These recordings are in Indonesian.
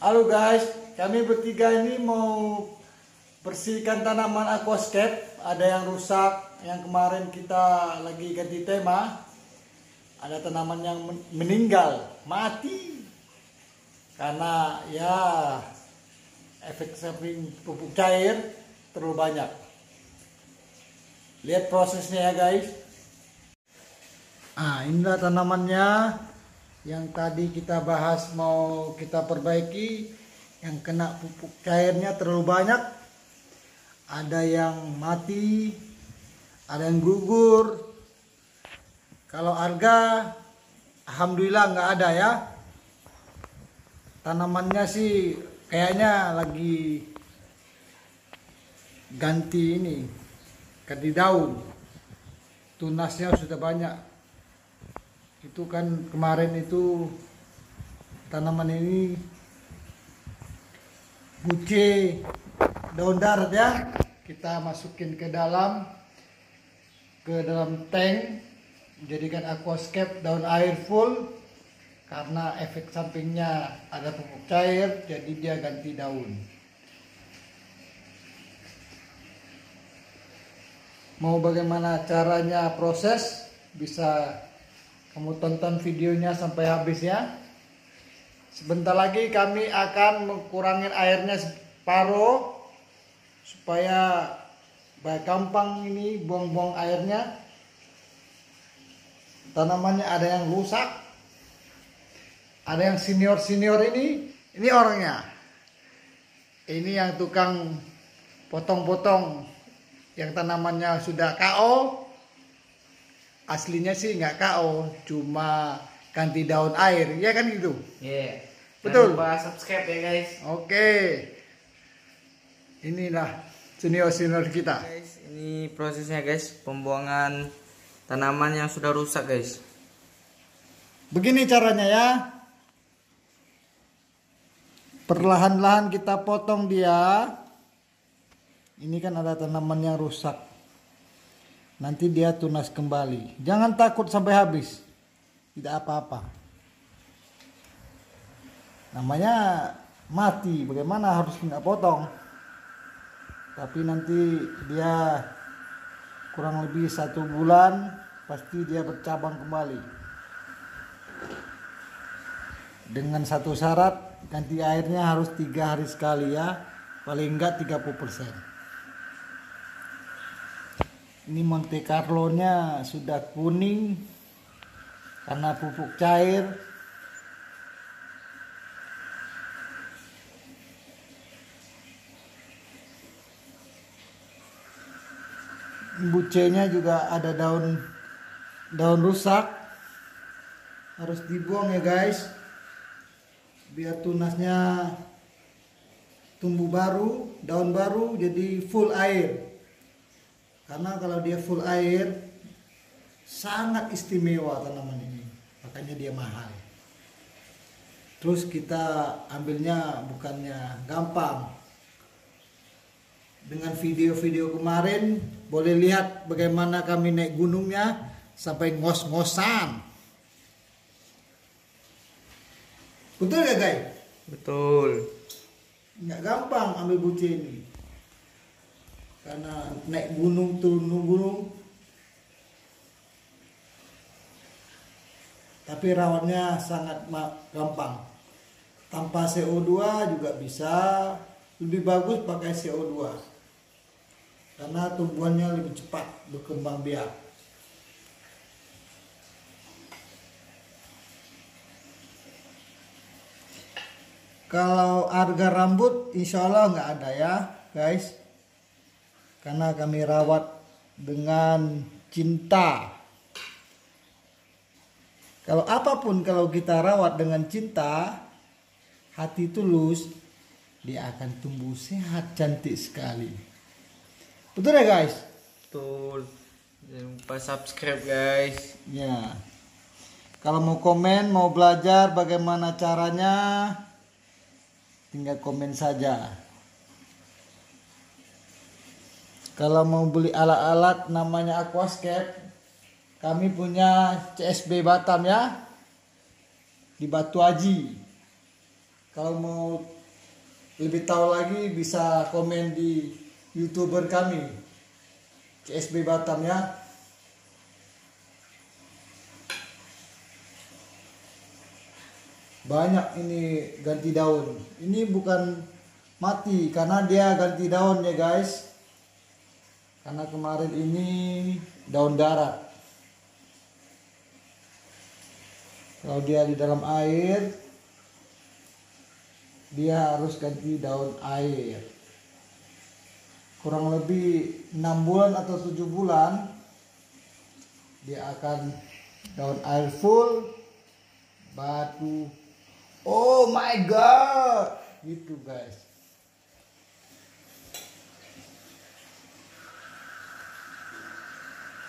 Halo guys, kami bertiga ini mau bersihkan tanaman aquascape. Ada yang rusak, yang kemarin kita lagi ganti tema. Ada tanaman yang meninggal, mati. Karena ya efek samping pupuk cair terlalu banyak. Lihat prosesnya ya guys. Inilah tanamannya yang tadi kita bahas mau kita perbaiki, yang kena pupuk cairnya terlalu banyak, ada yang mati, ada yang gugur. Kalau harga alhamdulillah nggak ada ya. Tanamannya sih kayaknya lagi ganti daun, tunasnya sudah banyak. Itu kan kemarin itu tanaman ini buce daun darat ya, kita masukin ke dalam tank, jadikan aquascape daun air full. Karena efek sampingnya ada pupuk cair, jadi dia ganti daun. Mau bagaimana caranya proses, bisa kamu tonton videonya sampai habis ya. Sebentar lagi kami akan mengurangi airnya separuh supaya gampang ini buang-buang airnya. Tanamannya ada yang rusak, ada yang senior ini orangnya. Ini yang tukang potong-potong yang tanamannya sudah KO. Aslinya sih nggak KO, cuma ganti daun air, ya kan gitu? Iya. Betul. Jangan lupa subscribe ya guys. Oke. Inilah senior kita. Guys, ini prosesnya guys, pembuangan tanaman yang sudah rusak guys. Begini caranya ya. Perlahan-lahan kita potong dia. Ini kan ada tanaman yang rusak. Nanti dia tunas kembali. Jangan takut sampai habis. Tidak apa-apa. Namanya mati. Bagaimana harus nggak potong. Tapi nanti dia kurang lebih 1 bulan. Pasti dia bercabang kembali. Dengan satu syarat. Ganti airnya harus 3 hari sekali ya. Paling enggak 30%. Ini Monte Carlo-nya sudah kuning karena pupuk cair. Bucenya juga ada daun rusak. Harus dibuang ya guys. Biar tunasnya tumbuh baru, daun baru jadi full air. Karena kalau dia full air sangat istimewa tanaman ini, makanya dia mahal. Terus kita ambilnya bukannya gampang. Dengan video-video kemarin boleh lihat bagaimana kami naik gunungnya sampai ngos-ngosan. Betul gak guys? Betul. Nggak gampang ambil buce ini. Karena naik gunung, turun gunung. Tapi rawatnya sangat gampang. Tanpa CO2 juga bisa. Lebih bagus pakai CO2. Karena tumbuhannya lebih cepat berkembang biak. Kalau harga rambut insya Allah nggak ada ya guys. Karena kami rawat dengan cinta. Kalau apapun kalau kita rawat dengan cinta, hati tulus, dia akan tumbuh sehat, cantik sekali. Betul ya guys? Betul. Jangan lupa subscribe guys. Ya. Kalau mau komen, mau belajar bagaimana caranya, tinggal komen saja. Kalau mau beli alat-alat namanya aquascape, kami punya CSB Batam ya, di Batu Aji. Kalau mau lebih tahu lagi bisa komen di YouTuber kami CSB Batam ya. Banyak ini ganti daun. Ini bukan mati karena dia ganti daun ya guys. Karena kemarin ini daun darat. Kalau dia di dalam air, dia harus ganti daun air. Kurang lebih 6 bulan atau 7 bulan dia akan daun air full, batu. Oh my god, gitu guys.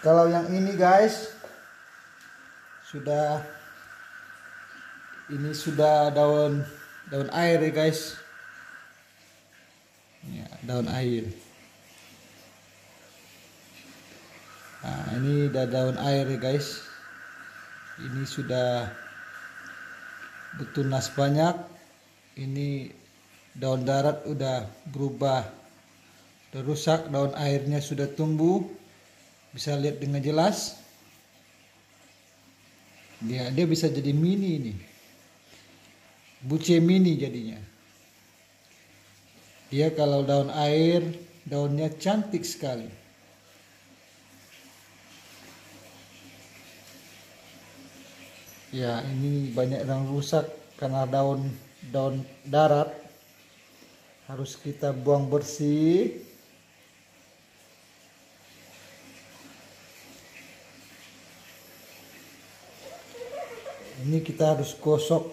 Kalau yang ini guys sudah daun air ya guys. Ya, daun air. Nah, ini udah daun air ya guys. Ini sudah bertunas banyak. Ini daun darat udah berubah, udah rusak, daun airnya sudah tumbuh. Bisa lihat dengan jelas. Dia bisa jadi mini nih. Buce mini jadinya. Dia kalau daun air, daunnya cantik sekali. Ya, ini banyak yang rusak karena daun darat. Harus kita buang bersih. Ini kita harus gosok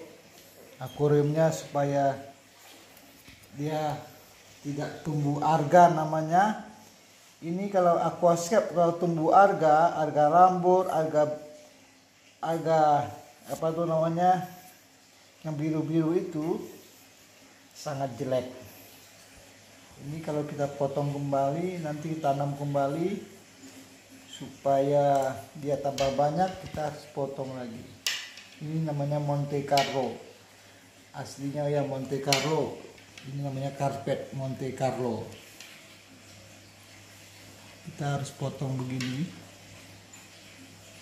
akuariumnya supaya dia tidak tumbuh alga namanya. Ini kalau aquascape, kalau tumbuh alga rambut, alga apa tuh namanya, yang biru-biru itu sangat jelek. Ini kalau kita potong kembali, nanti tanam kembali supaya dia tambah banyak, kita harus potong lagi. Ini namanya Monte Carlo. Aslinya ya Monte Carlo. Ini namanya karpet Monte Carlo. Kita harus potong begini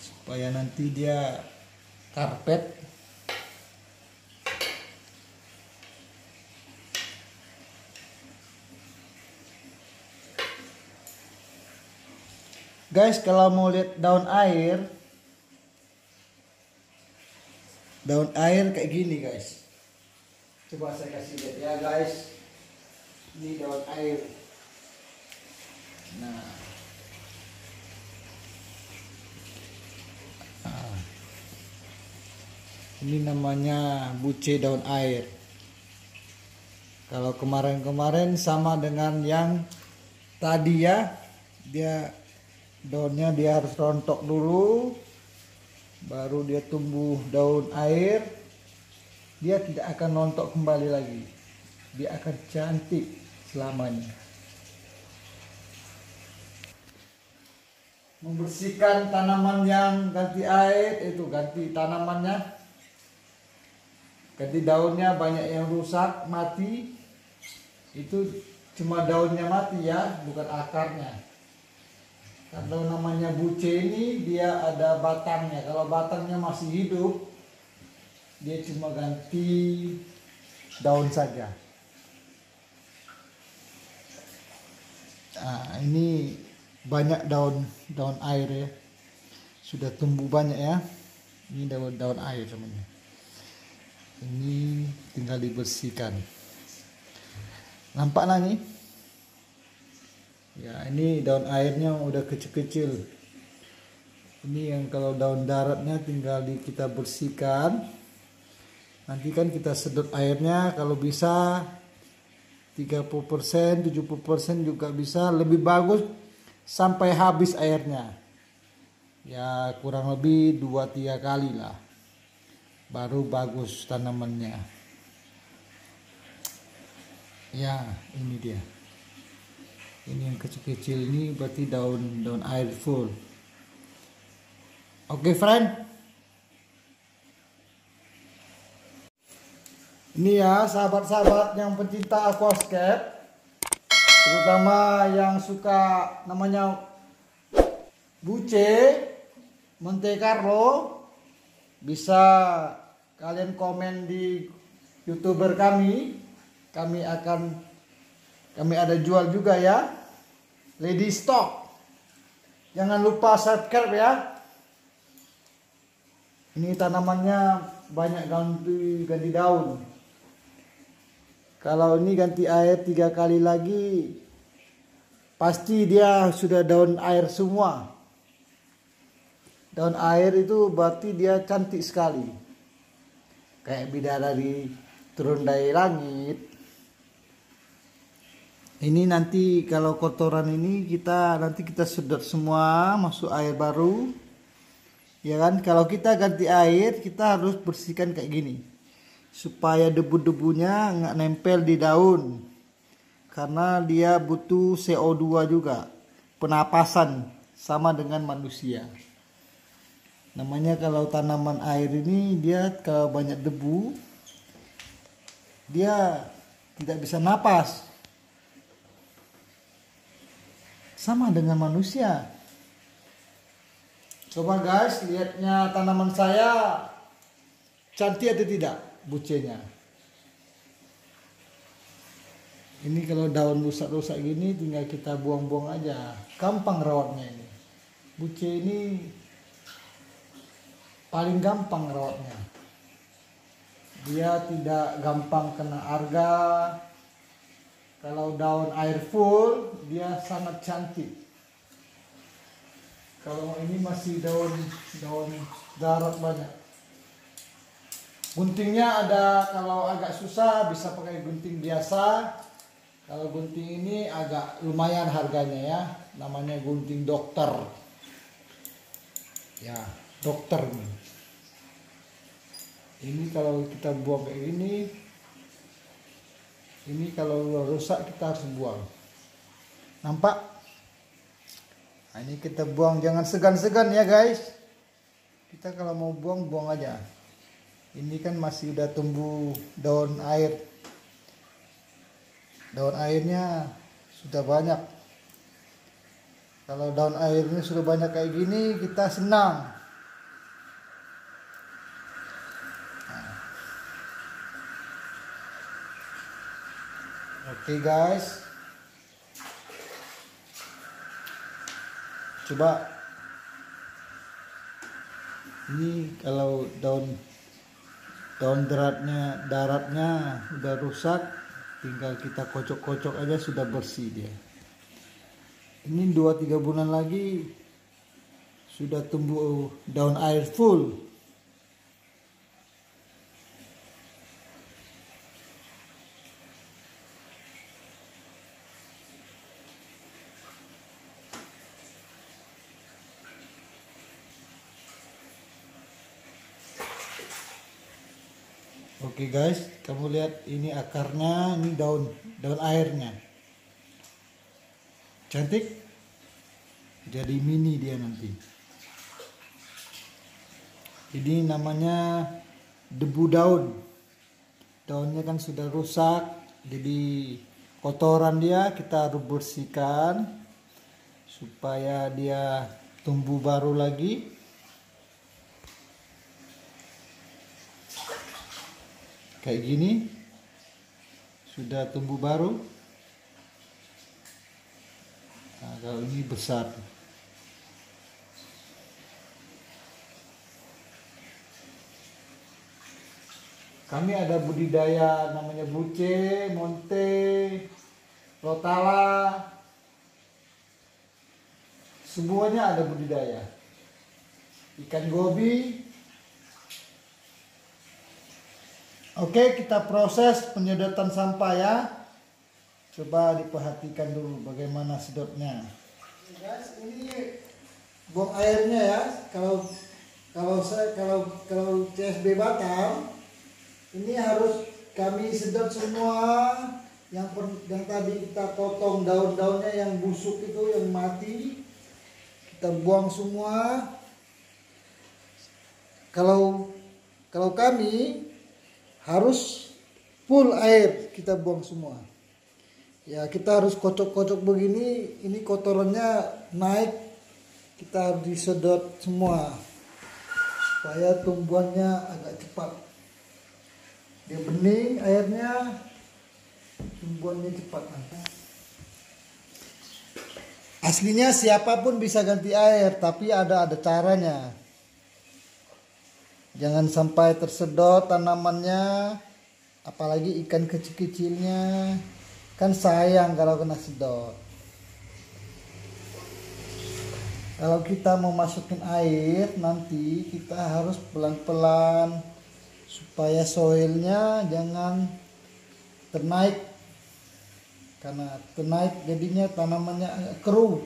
supaya nanti dia karpet. Guys, kalau mau lihat daun air kayak gini guys. Coba saya kasih lihat ya guys. Ini daun air. Nah. Ini namanya buce daun air. Kalau kemarin-kemarin sama dengan yang tadi ya. Daunnya dia harus rontok dulu. Baru dia tumbuh daun air. Dia tidak akan rontok kembali lagi. Dia akan cantik selamanya. Membersihkan tanaman yang ganti air, itu ganti tanamannya, ganti daunnya, banyak yang rusak mati. Itu cuma daunnya mati ya, bukan akarnya. Kalau namanya buce ini dia ada batangnya. Kalau batangnya masih hidup, dia cuma ganti daun saja. Nah, ini banyak daun air ya, sudah tumbuh banyak ya. Ini daun air semuanya. Ini tinggal dibersihkan. Nampak lah nih. Ya, ini daun airnya udah kecil-kecil. Ini yang kalau daun daratnya tinggal kita bersihkan. Nanti kan kita sedot airnya, kalau bisa 30%, 70% juga bisa. Lebih bagus sampai habis airnya. Ya kurang lebih 2-3 kali lah. Baru bagus tanamannya. Ya ini dia. Ini yang kecil-kecil ini berarti daun air full. Oke friend. Ini ya sahabat-sahabat yang pencinta aquascape, terutama yang suka namanya buce, Monte Carlo, bisa kalian komen di YouTuber kami. Kami ada jual juga ya. Lady stock. Jangan lupa subscribe ya. Ini tanamannya banyak ganti daun. Kalau ini ganti air 3 kali lagi, pasti dia sudah daun air semua. Daun air itu berarti dia cantik sekali. Kayak bidadari turun dari langit. Ini nanti kalau kotoran ini nanti kita sedot semua, masuk air baru. Ya kan, kalau kita ganti air, kita harus bersihkan kayak gini. Supaya debu-debunya nggak nempel di daun. Karena dia butuh CO2 juga. Penapasan sama dengan manusia. Namanya kalau tanaman air ini dia kalau banyak debu, dia tidak bisa napas. Sama dengan manusia. Coba guys, lihatnya tanaman saya cantik atau tidak bucenya. Ini kalau daun rusak-rusak gini tinggal kita buang-buang aja. Gampang rawatnya ini. Buce ini paling gampang rawatnya. Dia tidak gampang kena alga. Kalau daun air full, dia sangat cantik. Kalau ini masih daun darat banyak. Guntingnya ada, kalau agak susah bisa pakai gunting biasa. Kalau gunting ini agak lumayan harganya ya. Namanya gunting dokter. Ya, dokter nih. Ini kalau kita buang kayak ini kalau rusak kita harus buang. Nampak? Nah, ini kita buang, jangan segan-segan ya guys. Kita kalau mau buang aja. Ini kan masih udah tumbuh daun air. Daun airnya sudah banyak. Kalau daun airnya sudah banyak kayak gini, kita senang. Oke guys, coba ini kalau daun daratnya udah rusak, tinggal kita kocok-kocok aja sudah bersih dia. Ini 2-3 bulan lagi sudah tumbuh daun air full. Oke guys, kamu lihat ini akarnya, ini daun airnya. Cantik. Jadi mini dia nanti. Ini namanya debu daun. Daunnya kan sudah rusak, jadi kotoran dia kita harus bersihkan supaya dia tumbuh baru lagi. Kayak gini sudah tumbuh baru. Nah, kalau ini besar. Kami ada budidaya namanya buce, monte, rotala. Semuanya ada budidaya. Ikan gobi. Oke, kita proses penyedotan sampah ya. Coba diperhatikan dulu bagaimana sedotnya. Guys, ini buang airnya ya. Kalau CSB Batam, ini harus kami sedot semua yang tadi kita potong daun-daunnya yang busuk itu, yang mati. Kita buang semua. Kalau kami harus full air kita buang semua. Ya kita harus kocok-kocok begini, ini kotorannya naik, kita harus disedot semua supaya tumbuhannya agak cepat. Dia bening airnya, tumbuhannya cepat. Aslinya siapapun bisa ganti air, tapi ada caranya. Jangan sampai tersedot tanamannya, apalagi ikan kecil-kecilnya. Kan sayang kalau kena sedot. Kalau kita mau masukin air, nanti kita harus pelan-pelan supaya soilnya jangan ternaik. Karena ternaik jadinya tanamannya agak keruh.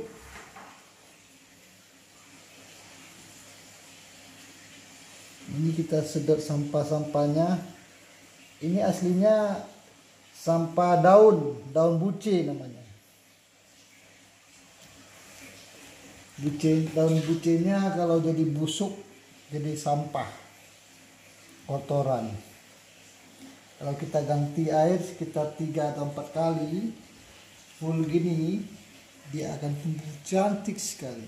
Ini kita sedot sampah-sampahnya. Ini aslinya sampah daun buce namanya. Daun bucenya kalau jadi busuk jadi sampah, kotoran. Kalau kita ganti air sekitar 3 atau 4 kali full gini, dia akan tumbuh cantik sekali.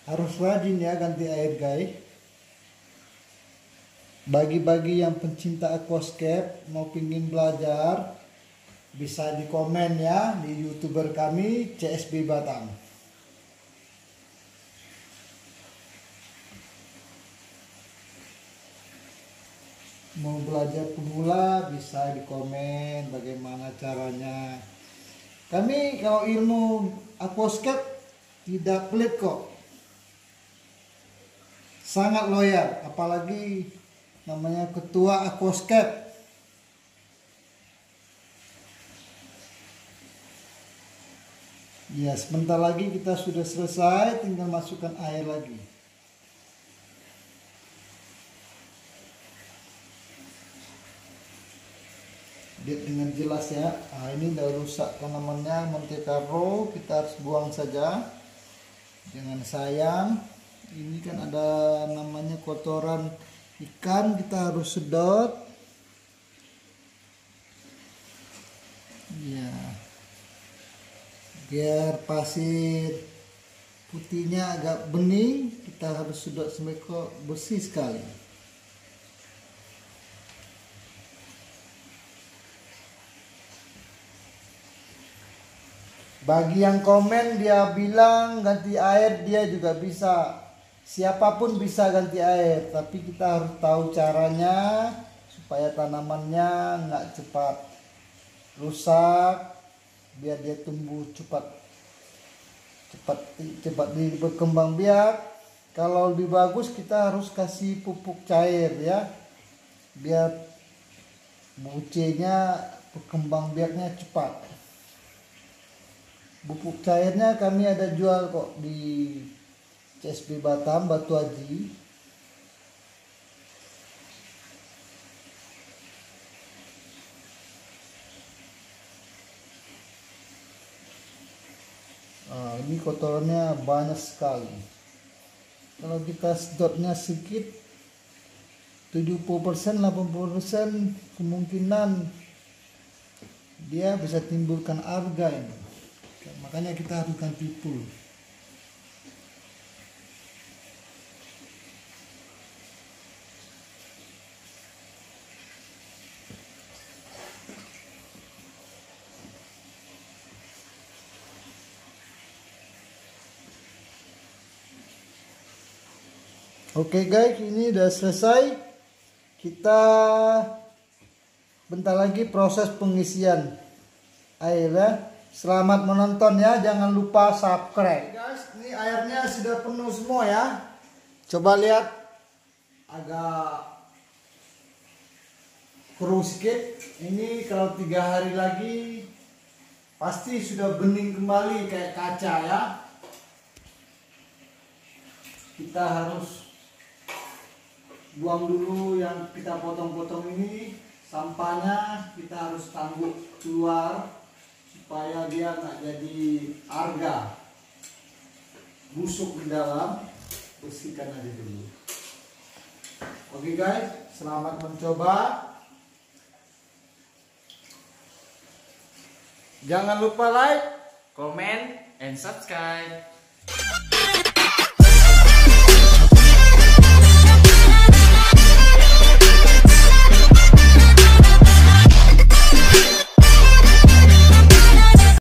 Harus rajin ya ganti air guys. Bagi-bagi yang pencinta aquascape mau pingin belajar, bisa di komen ya di YouTuber kami CSB Batam. Mau belajar pemula bisa di komen bagaimana caranya. Kami kalau ilmu aquascape tidak pelit kok. Sangat loyal, apalagi namanya ketua aquascape. Ya, sebentar lagi kita sudah selesai, tinggal masukkan air lagi. Lihat dengan jelas ya. Nah, ini udah rusak tanamannya, Monte Carlo, kita harus buang saja. Jangan sayang. Ini kan ada namanya kotoran ikan, kita harus sedot. Ya. Biar pasir putihnya agak bening, kita harus sedot sampai kok bersih sekali. Bagi yang komen dia bilang ganti air, dia juga bisa. Siapapun bisa ganti air, tapi kita harus tahu caranya supaya tanamannya nggak cepat rusak, biar dia tumbuh cepat berkembang biak. Kalau lebih bagus kita harus kasih pupuk cair ya, biar bucenya berkembang biaknya cepat. Pupuk cairnya kami ada jual kok di CSB Batam, Batu Haji. Nah, ini kotorannya banyak sekali. Kalau kita sedotnya sedikit, 70%, 80% kemungkinan dia bisa timbulkan alga ini. Makanya kita harus ganti full. Oke guys, ini udah selesai. Kita bentar lagi proses pengisian air ya. Selamat menonton ya, jangan lupa subscribe. Guys, ini airnya sudah penuh semua ya. Coba lihat, agak keruh sedikit. Ini kalau 3 hari lagi pasti sudah bening kembali kayak kaca ya. Kita harus buang dulu yang kita potong-potong ini, sampahnya kita harus tangguh keluar supaya dia nggak jadi alga busuk di dalam. Bersihkan aja dulu. Oke guys, selamat mencoba. Jangan lupa like. comment, and subscribe.